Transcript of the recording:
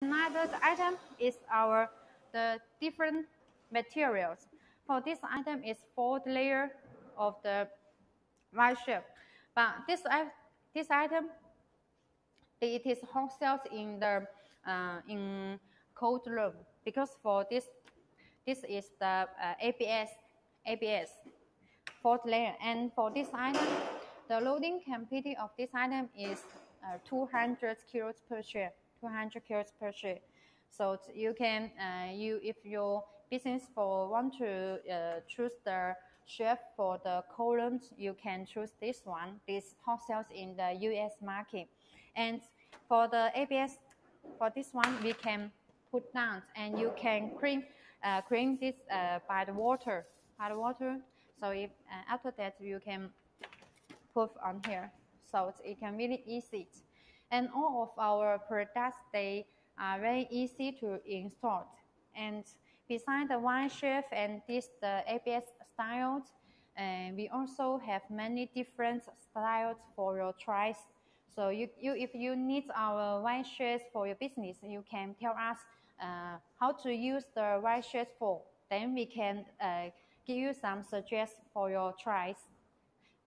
Another item is the different materials. For this item is 4th layer of the Y shape, but this item it is hot cells in the in cold room, because for this is the ABS 4th layer, and for this item the loading capacity of this item is 200 kilos per share. 200 kilos per share. So you can if your business want to choose the shape for the columns, you can choose this one. This hot sells in the US market. And for the ABS, for this one we can put down, and you can clean this by the water. So if after that you can put on here, so it can really easy. And all of our products, they are very easy to install. And beside the Y shape and the ABS styles, we also have many different styles for your tries. So if you need our Y shapes for your business, you can tell us how to use the Y shapes for. Then we can give you some suggestions for your tries.